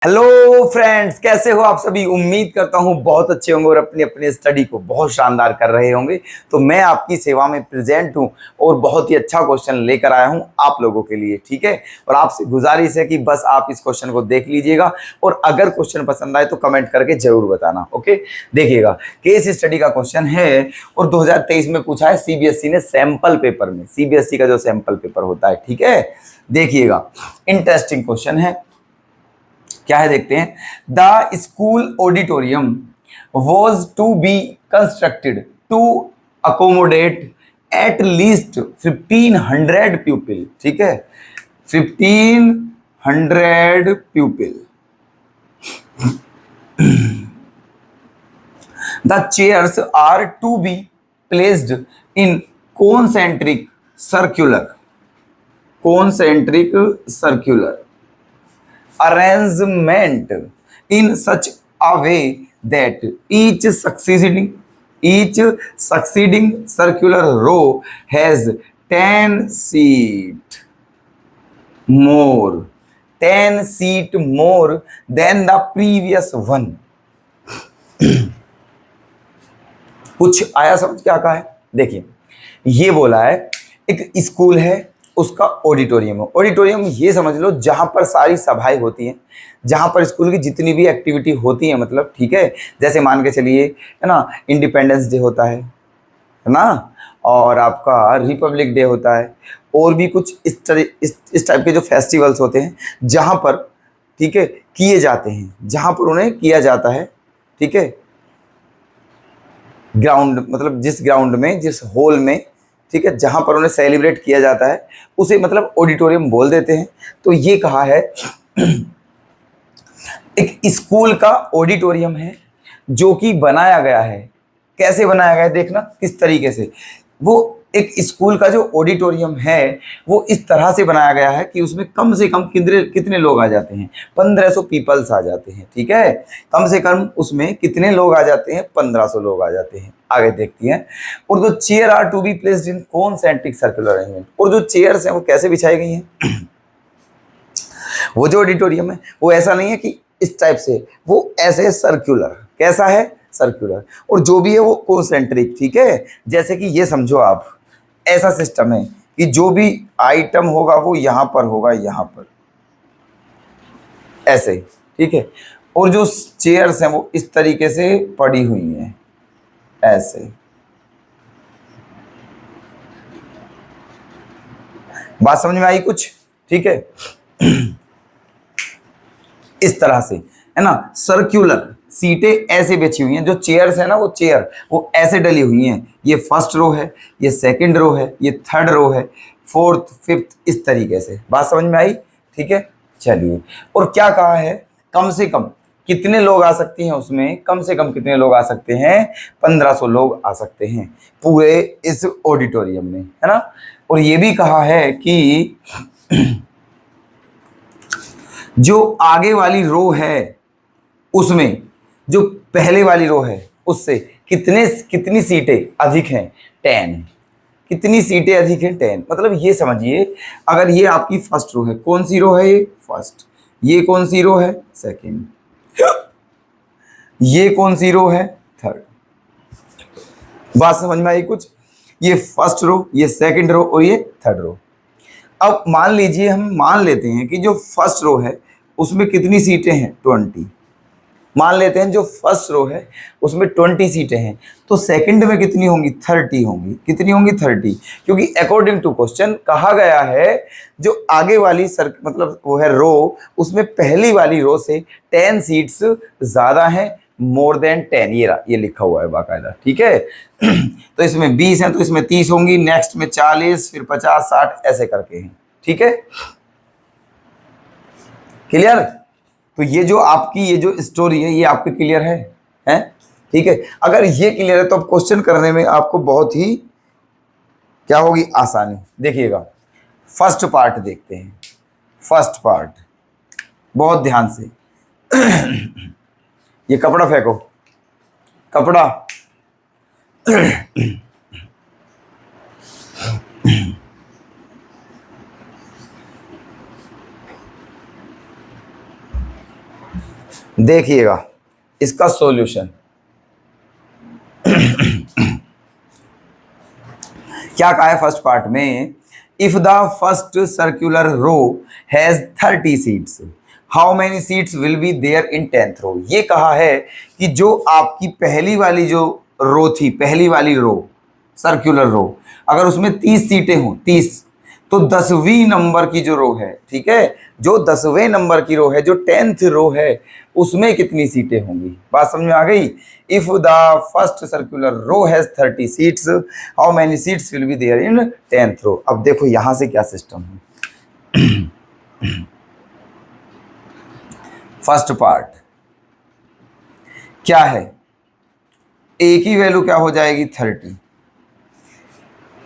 Hello friends, कैसे हो आप सभी। उम्मीद करता हूं बहुत अच्छे होंगे और अपनी अपनी स्टडी को बहुत शानदार कर रहे होंगे। तो मैं आपकी सेवा में प्रेजेंट हूं और बहुत ही अच्छा क्वेश्चन लेकर आया हूं आप लोगों के लिए, ठीक है। और आपसे गुजारिश है कि बस आप इस क्वेश्चन को देख लीजिएगा और अगर क्वेश्चन पसंद आए तो कमेंट करके जरूर बताना। ओके, देखिएगा केस स्टडी का क्वेश्चन है और 2023 में पूछा है सीबीएसई ने सैंपल पेपर में। सीबीएसई का जो सैंपल पेपर होता है, ठीक है। देखिएगा, इंटरेस्टिंग क्वेश्चन है। क्या है देखते हैं। The school auditorium was to be constructed to accommodate at least 1500 pupil, ठीक है। 1500 pupil. The chairs are to be placed in concentric circular arrangement in such a way that each succeeding circular row has 10 seat more than the previous one. कुछ आया समझ क्या कहा है। देखिए, ये बोला है एक स्कूल है, उसका ऑडिटोरियम है। ऑडिटोरियम ये समझ लो जहां पर सारी सभाएं होती हैं, जहां पर स्कूल की जितनी भी एक्टिविटी होती है, मतलब ठीक है। जैसे मान के चलिए, है ना, इंडिपेंडेंस डे होता है ना, और आपका रिपब्लिक डे होता है, और भी कुछ इस टाइप के जो फेस्टिवल्स होते हैं जहां पर, ठीक है, किए जाते हैं, जहां पर उन्हें किया जाता है, ठीक है। ग्राउंड मतलब जिस ग्राउंड में, जिस हॉल में, ठीक है, जहां पर उन्हें सेलिब्रेट किया जाता है उसे मतलब ऑडिटोरियम बोल देते हैं। तो ये कहा है एक स्कूल का ऑडिटोरियम है जो कि बनाया गया है। कैसे बनाया गया है देखना, किस तरीके से। वो एक स्कूल का जो ऑडिटोरियम है वो इस तरह से बनाया गया है कि उसमें कम से कम कितने लोग आ जाते हैं, 1500 पीपल्स आ जाते हैं, ठीक है। कम से कम उसमें कितने लोग आ जाते हैं, 1500 लोग आ जाते हैं। आगे देखती हैं। और जो chair are to be placed in concentric circular arrangement, और जो चेयर्स हैं वो कैसे बिछाई गई हैं। वो जो ऑडिटोरियम है वो ऐसा नहीं है कि इस टाइप से, वो ऐसे सर्कुलर, कैसा है, सर्कुलर। और जो भी है वो कॉन्सेंट्रिक, ठीक है। जैसे कि ये समझो आप, ऐसा सिस्टम है कि जो भी आइटम होगा वो यहां पर होगा, यहां पर ऐसे, ठीक है। और जो चेयर्स हैं वो इस तरीके से पड़ी हुई हैं, ऐसे। बात समझ में आई कुछ, ठीक है। इस तरह से, है ना, सर्कुलर सीटें ऐसे बिछी हुई हैं। जो चेयर्स है ना, वो चेयर वो ऐसे डली हुई हैं। ये फर्स्ट रो है, ये सेकंड रो है, ये थर्ड रो है, फोर्थ, फिफ्थ, इस तरीके से। बात समझ में आई, ठीक है। चलिए, और क्या कहा है, कम से कम कितने लोग आ सकते हैं उसमें, कम से कम कितने लोग आ सकते हैं, 1500 लोग आ सकते हैं पूरे इस ऑडिटोरियम में, है ना। और ये भी कहा है कि जो आगे वाली रो है उसमें, जो पहले वाली रो है उससे कितनी सीटें अधिक हैं, 10। कितनी सीटें अधिक हैं, 10। मतलब ये समझिए, अगर ये आपकी फर्स्ट रो है, कौन सी रो है ये, फर्स्ट। ये कौन सी रो है, सेकंड। ये कौन सी रो है, थर्ड। बात समझ में आई कुछ। ये फर्स्ट रो, ये सेकंड रो और ये थर्ड रो। अब मान लीजिए, हम मान लेते हैं कि जो फर्स्ट रो है उसमें कितनी सीटें हैं, 20। मान लेते हैं जो फर्स्ट रो है उसमें 20 सीटें हैं, तो सेकंड में कितनी होंगी, 30 होंगी। कितनी होंगी, 30। क्योंकि अकॉर्डिंग टू क्वेश्चन कहा गया है जो आगे वाली मतलब वो है रो, उसमें पहली वाली रो से 10 सीट्स ज्यादा हैं, मोर देन 10। ये लिखा हुआ है बाकायदा, ठीक है। तो इसमें 20 है तो इसमें 30 होंगी, नेक्स्ट में 40, फिर 50, 60 ऐसे करके हैं, ठीक है। क्लियर। तो ये जो आपकी ये जो स्टोरी है ये आपके क्लियर है, ठीक है। अगर ये क्लियर है तो अब क्वेश्चन करने में आपको बहुत ही क्या होगी, आसानी। देखिएगा, फर्स्ट पार्ट देखते हैं। फर्स्ट पार्ट बहुत ध्यान से। ये कपड़ा फेंको, कपड़ा। देखिएगा इसका सॉल्यूशन क्या कहा है फर्स्ट पार्ट में, if the first circular row has 30 seats, how many seats will be there in 10th row. ये कहा है कि जो आपकी पहली वाली जो रो थी, पहली वाली रो सर्कुलर रो, अगर उसमें 30 सीटें हों, 30, तो 10वीं नंबर की जो रो है, ठीक है, जो 10वें नंबर की रो है, जो 10th रो है, उसमें कितनी सीटें होंगी। बात समझ में आ गई। If the first circular row has 30 seats, how many seats will be there in 10th row. अब देखो यहां से क्या सिस्टम है। फर्स्ट पार्ट क्या है, ए की वैल्यू क्या हो जाएगी 30,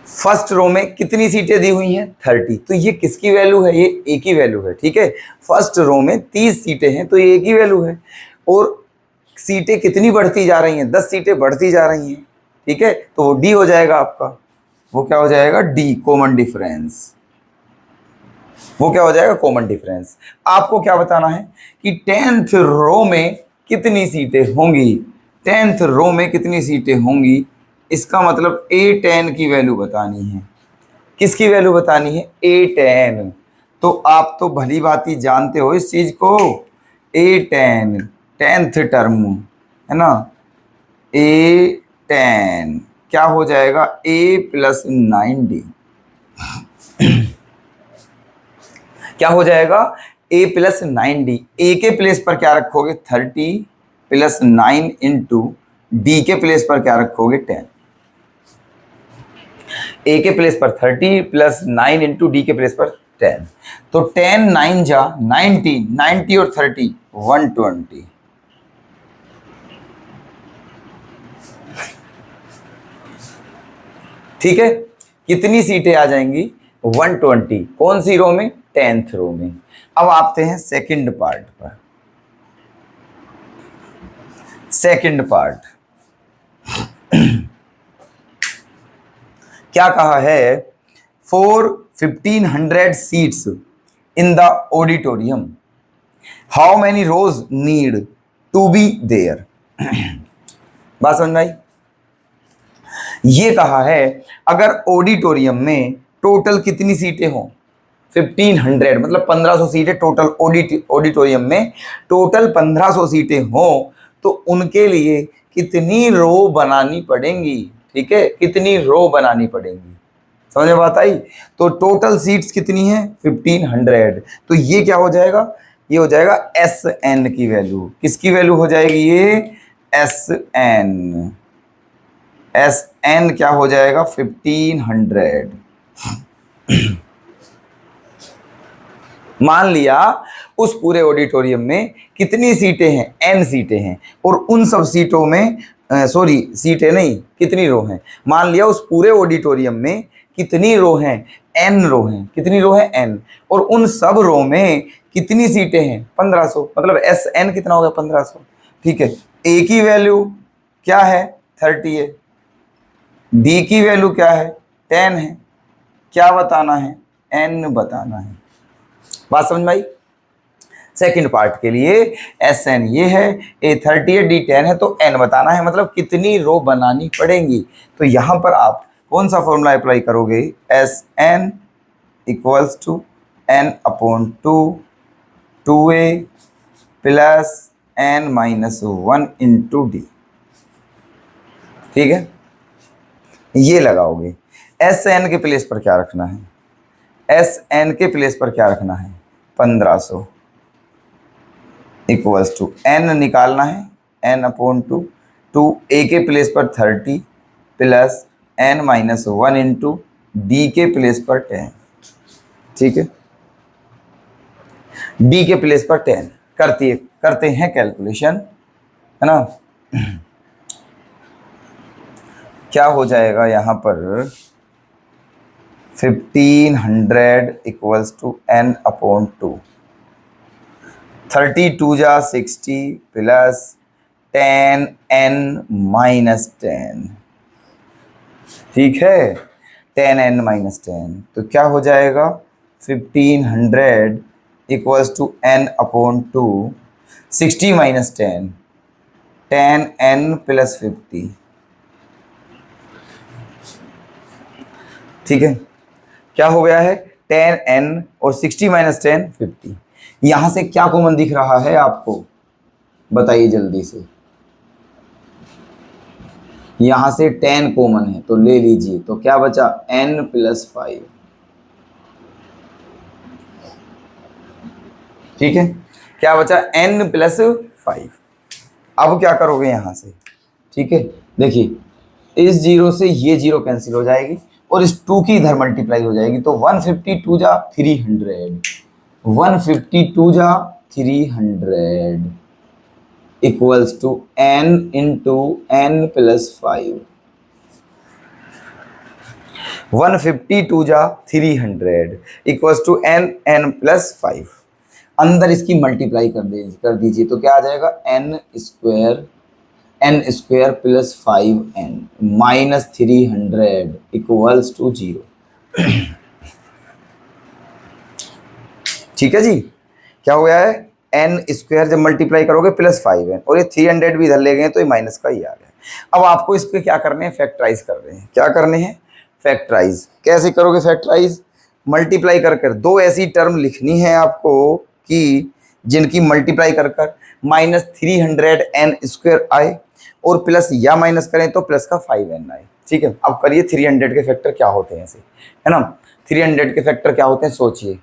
फर्स्ट रो में कितनी सीटें दी हुई हैं 30, तो ये किसकी वैल्यू है, ये ए की वैल्यू है, ठीक है। फर्स्ट रो में 30 सीटें हैं तो ये ए की वैल्यू है, और सीटें कितनी बढ़ती जा रही हैं, 10 सीटें बढ़ती जा रही हैं, ठीक है, तो वो डी हो जाएगा आपका, वो क्या हो जाएगा, डी कॉमन डिफरेंस, वो क्या हो जाएगा कॉमन डिफरेंस। आपको क्या बताना है कि 10th रो में कितनी सीटें होंगी, 10th रो में कितनी सीटें होंगी, इसका मतलब A10 की वैल्यू बतानी है। किसकी वैल्यू बतानी है, A10। तो आप तो भली भांति जानते हो इस चीज को, A10 10th टर्म है ना, A10 क्या हो जाएगा, A प्लस 9D क्या हो जाएगा, A प्लस 9D। ए के प्लेस पर क्या रखोगे 30 प्लस 9 इंटू डी के प्लेस पर क्या रखोगे 10। ए के प्लेस पर 30 प्लस 9 इंटू डी के प्लेस पर 10, तो 10 9 जा 90, 90 और 30 120। ठीक है, कितनी सीटें आ जाएंगी 120, कौन सी रो में, 10th रो में। अब आते हैं सेकंड पार्ट पर। सेकंड पार्ट क्या कहा है, for 1500 seats in the auditorium, how many rows need to be there. बात समझ में आई। ये कहा है अगर ऑडिटोरियम में टोटल कितनी सीटें हों, 1500 मतलब 1500 सीटें टोटल ऑडिटोरियम में टोटल 1500 सीटें हों, तो उनके लिए कितनी रो बनानी पड़ेंगी, ठीक है, कितनी रो बनानी पड़ेंगी, समझ में बात आई। तो टोटल सीट्स कितनी है 1500, तो ये क्या हो जाएगा, ये हो जाएगा एस एन की वैल्यू। किसकी वैल्यू हो जाएगी, ये एस एन, एस एन क्या हो जाएगा 1500। मान लिया उस पूरे ऑडिटोरियम में कितनी सीटें हैं, एन सीटें हैं, और उन सब सीटों में सॉरी सीटें नहीं, कितनी रो हैं, मान लिया उस पूरे ऑडिटोरियम में कितनी रो हैं, एन रो हैं, कितनी रो है एन, और उन सब रो में कितनी सीटें हैं 1500, मतलब एस एन कितना हो गया 1500। ठीक है, ए की वैल्यू क्या है 30 है, डी की वैल्यू क्या है 10 है, क्या बताना है, एन बताना है। बात समझ में आई। सेकंड पार्ट के लिए एस एन ये है, ए 30 है, डी 10 है, तो एन बताना है, मतलब कितनी रो बनानी पड़ेंगी। तो यहां पर आप कौन सा फॉर्मूला अप्लाई करोगे, S N equals to N upon 2 A plus N minus 1 into D. ठीक है, ये लगाओगे। एस एन के प्लेस पर क्या रखना है, एस एन के प्लेस पर क्या रखना है 1500 इक्वल्स टू एन निकालना है, एन अपॉन 2 ए के प्लेस पर 30 plus N minus 1 into D के प्लेस पर 10। ठीक है, डी के प्लेस पर 10 करते हैं कैलकुलेशन, है ना। क्या हो जाएगा यहाँ पर 1500 इक्वल्स टू एन अपॉन 2, 32 जा 60 प्लस 10 एन माइनस 10। ठीक है, 10 एन माइनस 10, तो क्या हो जाएगा 1500 equals to N upon 2, 60 minus 10, 10n plus 50। ठीक है, क्या हो गया है, 10n और 60 माइनस 10 50। यहां से क्या कॉमन दिख रहा है आपको, बताइए जल्दी से। यहां से 10 कॉमन है तो ले लीजिए, तो क्या बचा n प्लस 5। ठीक है, क्या बचा n प्लस 5। अब क्या करोगे यहां से, ठीक है, देखिए इस जीरो से ये जीरो कैंसिल हो जाएगी और इस 2 की इधर मल्टीप्लाई हो जाएगी, तो 152 जा 300, 152 जा 300 equals to n into n plus 5। 152 जा 300 इक्वल्स टू n प्लस 5। अंदर इसकी मल्टीप्लाई कर दीजिए, तो क्या आ जाएगा, n square plus 5n minus 300 equals to 0। ठीक है जी, क्या हो गया है, n स्क्वायर जब मल्टीप्लाई करोगे प्लस 5n, और ये 300 भी इधर ले गए तो ये माइनस का ही आ गया। अब आपको इसके क्या करने हैं, फैक्टराइज कर रहे हैं। क्या करने हैं, फैक्टराइज। कैसे करोगे फैक्टराइज, मल्टीप्लाई कर कर दो ऐसी टर्म लिखनी है आपको कि जिनकी मल्टीप्लाई कर कर माइनस 300n स्क्वायर आए और प्लस या माइनस करें तो प्लस का 5n आए। ठीक है, अब करिए 300 के फैक्टर क्या होते हैं ऐसे, है ना। 300 के फैक्टर क्या होते हैं, सोचिए।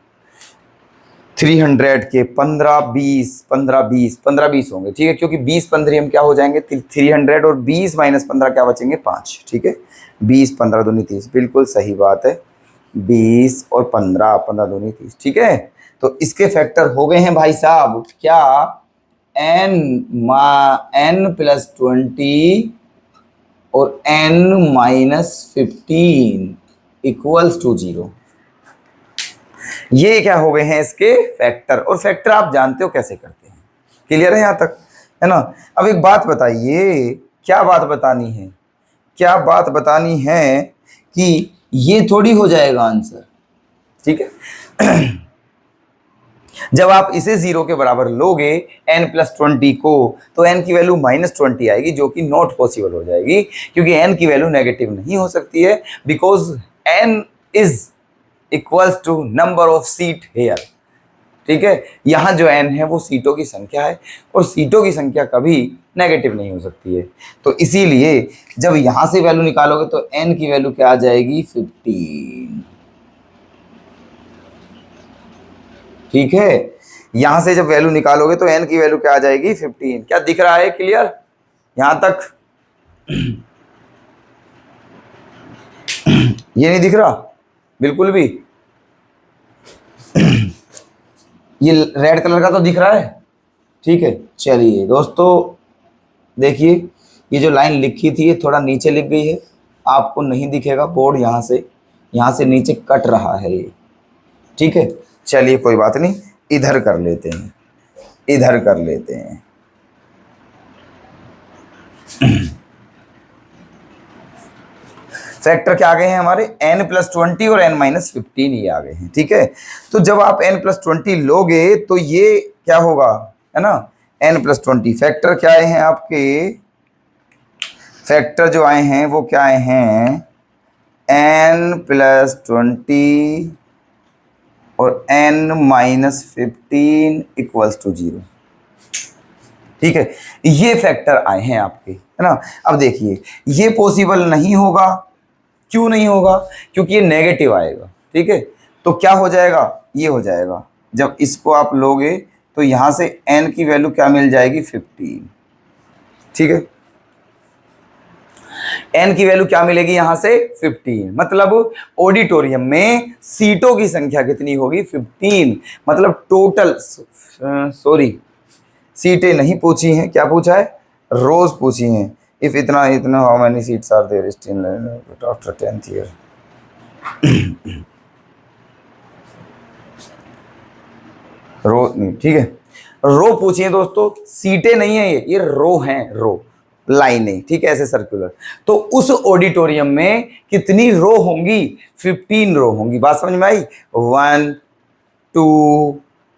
300 के 15 20 15 20 15 20 होंगे, ठीक है, क्योंकि 20 15 हम क्या हो जाएंगे 300 और 20 माइनस 15 क्या बचेंगे 5। ठीक है, 20 15 दूनी 30, बिल्कुल सही बात है। 20 और 15 15 दूनी 30। ठीक है, तो इसके फैक्टर हो गए हैं भाई साहब क्या, n प्लस 20 और n माइनस 15 इक्वल्स टू 0। ये क्या हो गए हैं इसके फैक्टर, और फैक्टर आप जानते हो कैसे करते हैं। क्लियर है यहां तक, है ना। अब एक बात बताइए, क्या बात बतानी है, क्या बात बतानी है कि ये थोड़ी हो जाएगा आंसर। ठीक है, जब आप इसे 0 के बराबर लोगे n प्लस 20 को, तो n की वैल्यू माइनस 20 आएगी, जो कि नॉट पॉसिबल हो जाएगी, क्योंकि n की वैल्यू नेगेटिव नहीं हो सकती है, because n is equals to number of seat here. ठीक है, यहां जो n है वो सीटों की संख्या है, और सीटों की संख्या कभी नेगेटिव नहीं हो सकती है। तो इसीलिए जब यहां से वैल्यू निकालोगे तो n की वैल्यू क्या आ जाएगी 15। ठीक है, यहां से जब वैल्यू निकालोगे तो n की वैल्यू क्या आ जाएगी 15। क्या दिख रहा है, क्लियर यहां तक? ये नहीं दिख रहा बिल्कुल भी? ये रेड कलर का तो दिख रहा है। ठीक है, चलिए दोस्तों देखिए, ये जो लाइन लिखी थी ये थोड़ा नीचे लिख गई है, आपको नहीं दिखेगा, बोर्ड यहाँ से नीचे कट रहा है ये। ठीक है, चलिए कोई बात नहीं, इधर कर लेते हैं, इधर कर लेते हैं। फैक्टर क्या आ गए हैं हमारे, n प्लस 20 और n माइनस 15 ये आ गए हैं। ठीक है, तो जब आप n प्लस 20 लोगे तो ये क्या होगा, है ना, n प्लस 20। फैक्टर क्या आए हैं आपके, फैक्टर जो आए हैं वो क्या आए हैं, n प्लस 20 और n माइनस 15 इक्वल्स टू 0। ठीक है, ये फैक्टर आए हैं आपके, है ना। अब देखिए ये पॉसिबल नहीं होगा, क्यों नहीं होगा, क्योंकि ये नेगेटिव आएगा। ठीक है, तो क्या हो जाएगा, ये हो जाएगा, जब इसको आप लोगे तो यहां से n की वैल्यू क्या मिल जाएगी 15। ठीक है, n की वैल्यू क्या मिलेगी यहां से 15, मतलब ऑडिटोरियम में सीटों की संख्या कितनी होगी 15, मतलब टोटल, सॉरी सीटें नहीं पूछी हैं, क्या पूछा है, रोज पूछी हैं। इफ इतना इतना how many seats are there still after 10th year. Row नहीं, ठीक है, रो पूछिए दोस्तों, सीटें नहीं है, ये रो हैं, रो लाइनें। ठीक है, ऐसे सर्कुलर। तो उस ऑडिटोरियम में कितनी रो होंगी, 15 रो होंगी। बात समझ में आई, 1 2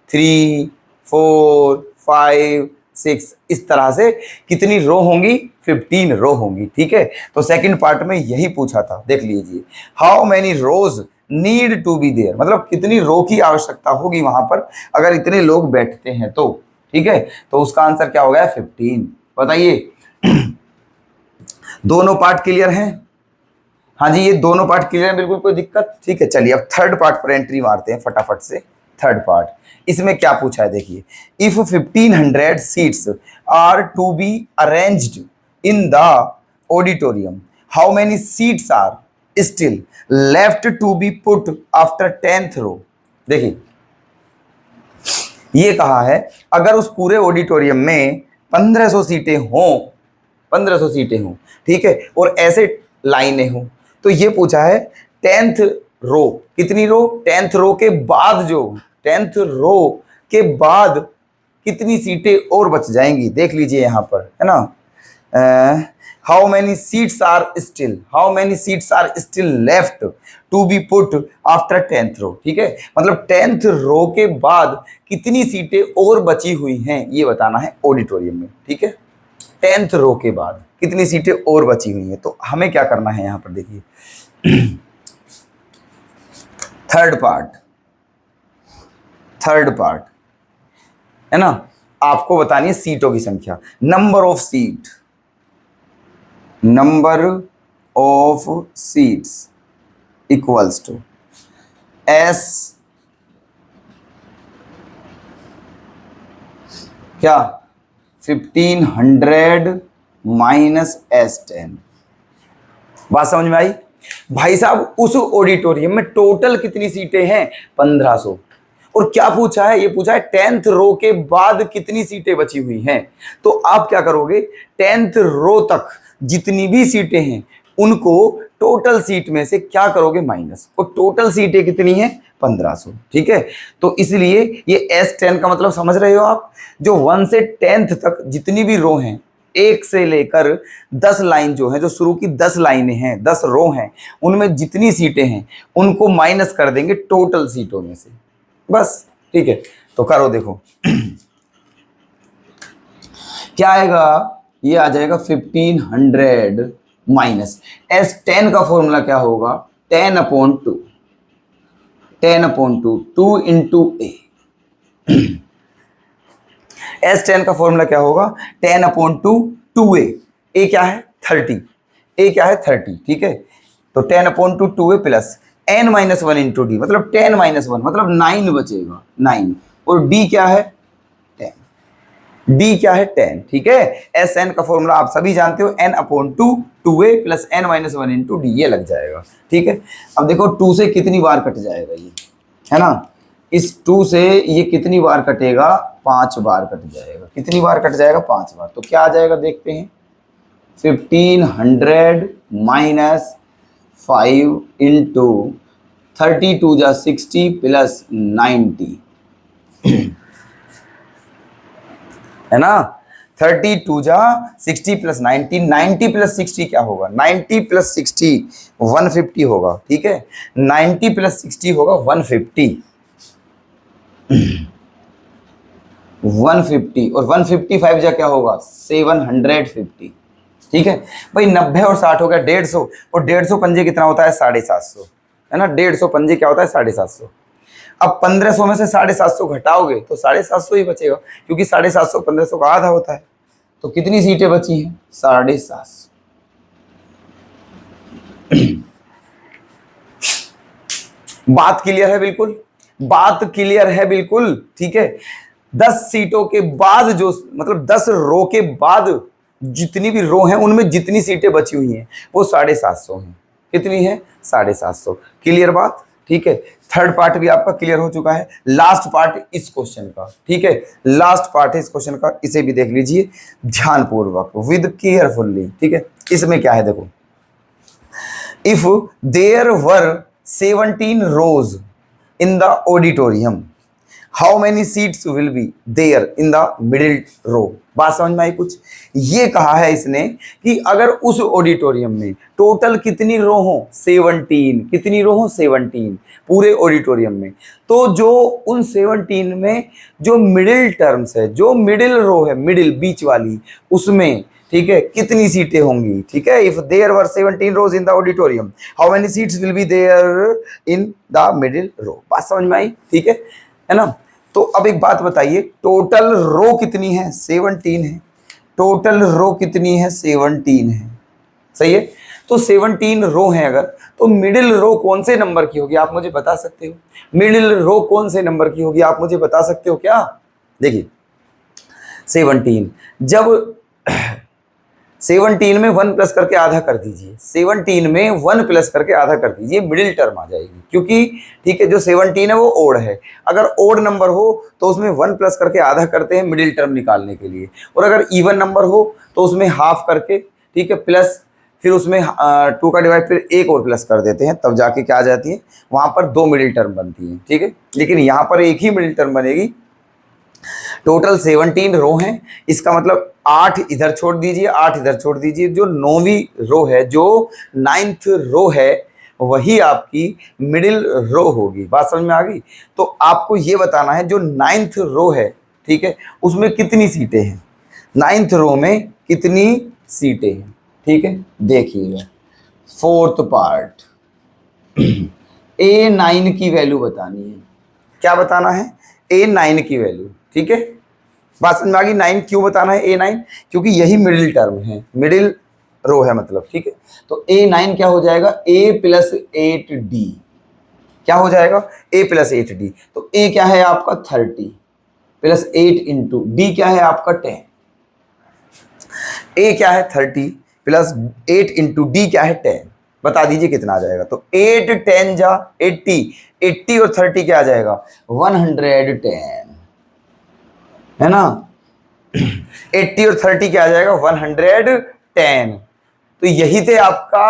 3 4 5 6, इस तरह से कितनी रो होंगी, 15 रो होंगी। ठीक है, तो सेकंड पार्ट में यही पूछा था, देख लीजिए। How many rows need to be there, मतलब कितनी रो की आवश्यकता होगी वहां पर अगर इतने लोग बैठते हैं तो। ठीक है, तो उसका आंसर क्या हो गया, 15। बताइए दोनों पार्ट क्लियर हैं? हाँ जी, ये दोनों पार्ट क्लियर है, बिल्कुल कोई दिक्कत? ठीक है, चलिए अब थर्ड पार्ट पर एंट्री मारते हैं फटाफट से। थर्ड पार्ट, इसमें क्या पूछा है देखिए। If 1500 seats are to be arranged in the auditorium, how many seats are still left to be put after 10th row. देखिए ये कहा है अगर उस पूरे ऑडिटोरियम में 1500 सीटें हों, 1500 सीटें हों, ठीक है, और ऐसे लाइनें हों, तो ये पूछा है 10th रो, कितनी रो, 10th रो के बाद, जो 10th रो के बाद कितनी सीटें और बच जाएंगी, देख लीजिए यहां पर, है ना। How many seats are still, how many seats are still left to be put after 10th row. ठीक है, मतलब 10th रो के बाद कितनी सीटें और बची हुई हैं ये बताना है ऑडिटोरियम में। ठीक है, 10th रो के बाद कितनी सीटें और बची हुई हैं, तो हमें क्या करना है यहां पर देखिए। थर्ड पार्ट है ना, आपको बतानी है सीटों की संख्या, number of seats equals to S, क्या 1500 माइनस S10। बात समझ में आई? भाई साहब उस ऑडिटोरियम में टोटल कितनी सीटें हैं, 1500, और क्या पूछा है, ये पूछा है 10th रो के बाद कितनी सीटें बची हुई हैं। तो आप क्या करोगे, 10th रो तक जितनी भी सीटें हैं उनको टोटल सीट में से क्या करोगे, माइनस, और टोटल सीटें कितनी हैं, 1500। ठीक है, तो इसलिए ये S10 का मतलब समझ रहे हो आप, जो 1 से 10th तक जितनी भी रो हैं, 1 से लेकर 10 लाइन जो है, जो शुरू की 10 लाइनें हैं, 10 रो हैं, उनमें जितनी सीटें हैं उनको माइनस कर देंगे टोटल सीटों में से, बस। ठीक है, तो करो देखो क्या आएगा, ये आ जाएगा 1500 माइनस S10 का फॉर्मूला क्या होगा, 10/2, 10/2, 2 इंटू ए। S10 का फॉर्मूला क्या होगा, 10/2, 2a, ए क्या है 30, ए क्या है 30। ठीक है, तो 10/2, 2a plus n-1 into D, मतलब 10-1, मतलब 9 बचेगा, 9, और d क्या है 10, d क्या है 10। ठीक है, Sn का फॉर्मूला आप सभी जानते हो, n/2, 2a plus n-1 into D, ये लग जाएगा। ठीक है, अब देखो 2 से कितनी बार कट जाएगा ये, है ना, इस 2 से ये कितनी बार कटेगा, 5 बार कट जाएगा। कितनी बार कट जाएगा, 5 बार। तो क्या आ जाएगा देखते हैं, 1500 माइनस 5 इंटू 32 जा 60 प्लस 90, है ना, 32 जा 60 प्लस 90, 90 प्लस 60 क्या होगा, 90 प्लस 60 150 होगा। ठीक है, 90 प्लस 60 होगा 150, 150, और 155 जा क्या होगा, 750। ठीक है भाई, 90 और 60 हो गया 150, और 150 पंजे कितना होता है, 750, है ना, 150 पंजे क्या होता है, 750। अब 1500 में से 750 घटाओगे तो 750 ही बचेगा, क्योंकि 750 1500 का आधा होता है। तो कितनी सीटें बची हैं, 750। बात क्लियर है, बिल्कुल बात क्लियर है, बिल्कुल। ठीक है, 10 सीटों के बाद जो, मतलब 10 रो के बाद जितनी भी रो हैं उनमें जितनी सीटें बची हुई हैं वो 750 हैं। कितनी है, 750। क्लियर बात? ठीक है, थर्ड पार्ट भी आपका क्लियर हो चुका है। लास्ट पार्ट इस क्वेश्चन का, ठीक है, लास्ट पार्ट है इस क्वेश्चन का, इसे भी देख लीजिए ध्यानपूर्वक, विद केयरफुल्ली। ठीक है, इसमें क्या है देखो, if there were 17 rows in the auditorium, how many seats will be there in the middle row. बात समझ में आई कुछ? ये कहा है इसने कि अगर उस ऑडिटोरियम में टोटल कितनी रो हो, 17, कितनी रो हो 17 पूरे ऑडिटोरियम में, तो जो उन 17 में जो मिडिल टर्म्स है, जो मिडिल रो है, मिडिल बीच वाली, उसमें ठीक है कितनी सीटें होंगी। ठीक है, if there were 17 rows in the auditorium, how many seats will be there in the middle row. बात समझ में आई? ठीक है ना? तो अब एक बात बताइए, टोटल रो कितनी है? 17 है। टोटल रो कितनी है? 17 है। सही है। तो 17 रो है अगर, तो मिडिल रो कौन से नंबर की होगी, आप मुझे बता सकते हो? मिडिल रो कौन से नंबर की होगी, आप मुझे बता सकते हो क्या? देखिए 17, जब 17 में 1 प्लस करके आधा कर दीजिए, 17 में 1 प्लस करके आधा कर दीजिए, मिडिल टर्म आ जाएगी। क्योंकि ठीक है, जो 17 है वो ओड है, अगर ओड नंबर हो तो उसमें 1 प्लस करके आधा करते हैं मिडिल टर्म निकालने के लिए, और अगर इवन नंबर हो तो उसमें हाफ करके, ठीक है, प्लस फिर उसमें 2 का डिवाइड, फिर एक और प्लस कर देते हैं, तब जाके क्या आ जाती है, वहां पर 2 मिडिल टर्म बनती है। ठीक है, लेकिन यहाँ पर एक ही मिडिल टर्म बनेगी। टोटल 17 रो हैं, इसका मतलब 8 इधर छोड़ दीजिए, 8 इधर छोड़ दीजिए, जो 9वीं रो है, जो 9th रो है, वही आपकी मिडिल रो होगी। बात समझ में आ गई? तो आपको ये बताना है जो 9th रो है, ठीक है, उसमें कितनी सीटें हैं, 9th रो में कितनी सीटें हैं। ठीक है, देखिएगा 4th पार्ट A9 की वैल्यू बतानी है। क्या बताना है? A9 की वैल्यू। ठीक है, बात समझ में आ गई? 9 क्यों बताना है A9? क्योंकि यही मिडिल टर्म है, मिडिल रो है मतलब। ठीक है, तो A9 क्या हो जाएगा? A plus 8D। क्या हो जाएगा? A plus 8D। तो A क्या है आपका 30 प्लस 8 इंटू D क्या है आपका 10। A क्या है 30 प्लस 8 इंटू D क्या है 10। बता दीजिए कितना आ जाएगा। तो 8 10 जा 80, 80 और 30 क्या आ जाएगा? 110, है ना? 80 और 30 क्या आ जाएगा? 110। तो यही थे आपका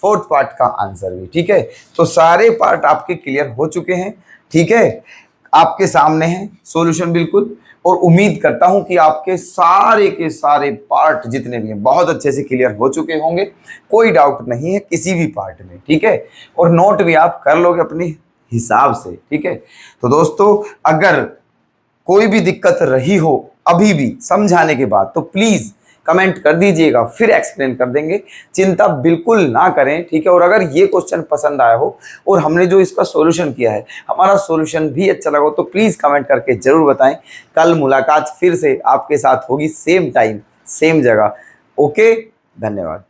4th पार्ट का आंसर भी। ठीक है, तो सारे पार्ट आपके क्लियर हो चुके हैं। ठीक है, आपके सामने है सॉल्यूशन बिल्कुल, और उम्मीद करता हूं कि आपके सारे के सारे पार्ट जितने भी हैं बहुत अच्छे से क्लियर हो चुके होंगे, कोई डाउट नहीं है किसी भी पार्ट में। ठीक है, और नोट भी आप कर लोगे अपने हिसाब से। ठीक है, तो दोस्तों अगर कोई भी दिक्कत रही हो अभी भी समझाने के बाद, तो प्लीज कमेंट कर दीजिएगा, फिर एक्सप्लेन कर देंगे, चिंता बिल्कुल ना करें। ठीक है, और अगर ये क्वेश्चन पसंद आया हो और हमने जो इसका सॉल्यूशन किया है, हमारा सॉल्यूशन भी अच्छा लगा हो, तो प्लीज कमेंट करके जरूर बताएं। कल मुलाकात फिर से आपके साथ होगी, सेम टाइम सेम जगह। ओके, धन्यवाद।